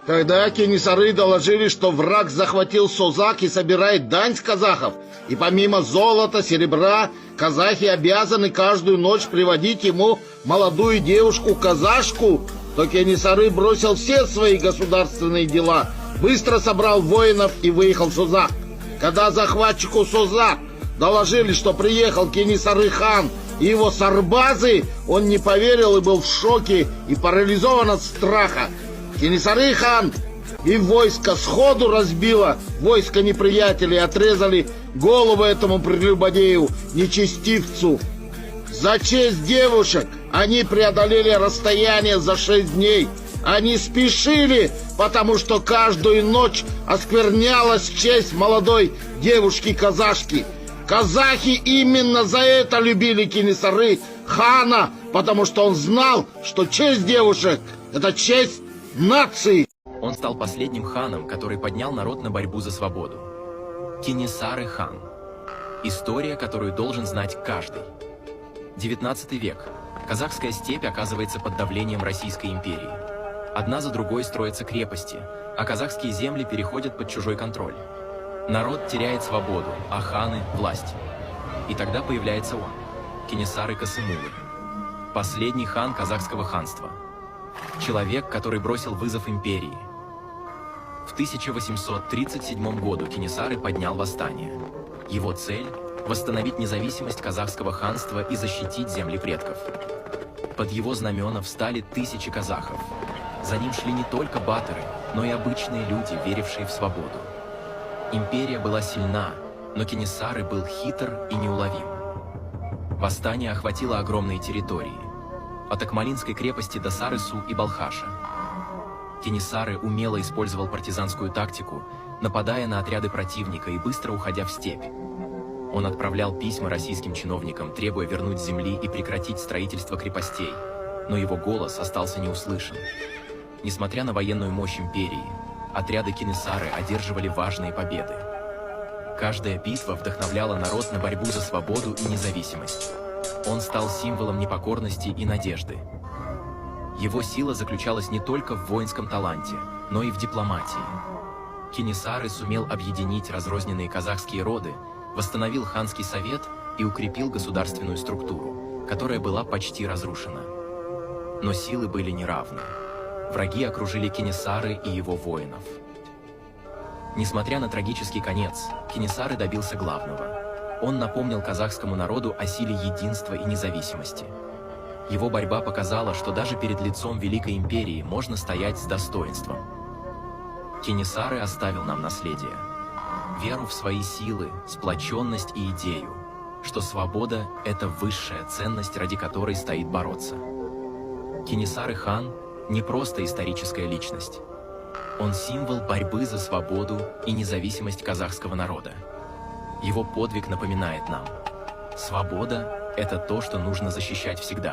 Тогда кенесары доложили, что враг захватил Созак и собирает дань с казахов. И помимо золота, серебра, казахи обязаны каждую ночь приводить ему молодую девушку-казашку. То кенесары бросил все свои государственные дела, быстро собрал воинов и выехал в Созак. Когда захватчику Созак доложили, что приехал Кенесары-хан и его сарбазы, он не поверил и был в шоке и парализован от страха. Кенесары-хан и войско сходу разбило войско неприятелей, отрезали голову этому прелюбодею, нечестивцу. За честь девушек они преодолели расстояние за 6 дней. Они спешили, потому что каждую ночь осквернялась честь молодой девушки-казашки. Казахи именно за это любили Кенесары хана, потому что он знал, что честь девушек – это честь нации. Он стал последним ханом, который поднял народ на борьбу за свободу. Кенесары хан. История, которую должен знать каждый. 19 век. Казахская степь оказывается под давлением Российской империи. Одна за другой строятся крепости, а казахские земли переходят под чужой контроль. Народ теряет свободу, а ханы – власть. И тогда появляется он, Кенесары Касымулы, последний хан казахского ханства. Человек, который бросил вызов империи. В 1837 году Кенесары поднял восстание. Его цель – восстановить независимость казахского ханства и защитить земли предков. Под его знамена встали тысячи казахов. За ним шли не только батыры, но и обычные люди, верившие в свободу. Империя была сильна, но Кенесары был хитр и неуловим. Восстание охватило огромные территории, от Акмолинской крепости до Сарысу и Балхаша. Кенесары умело использовал партизанскую тактику, нападая на отряды противника и быстро уходя в степь. Он отправлял письма российским чиновникам, требуя вернуть земли и прекратить строительство крепостей, но его голос остался неуслышан. Несмотря на военную мощь империи, отряды Кенесары одерживали важные победы. Каждая битва вдохновляла народ на борьбу за свободу и независимость. Он стал символом непокорности и надежды. Его сила заключалась не только в воинском таланте, но и в дипломатии. Кенесары сумел объединить разрозненные казахские роды, восстановил ханский совет и укрепил государственную структуру, которая была почти разрушена. Но силы были неравны. Враги окружили Кенесары и его воинов. Несмотря на трагический конец, Кенесары добился главного. Он напомнил казахскому народу о силе единства и независимости. Его борьба показала, что даже перед лицом Великой Империи можно стоять с достоинством. Кенесары оставил нам наследие. Веру в свои силы, сплоченность и идею, что свобода – это высшая ценность, ради которой стоит бороться. Кенесары хан – не просто историческая личность. Он символ борьбы за свободу и независимость казахского народа. Его подвиг напоминает нам: свобода – это то, что нужно защищать всегда.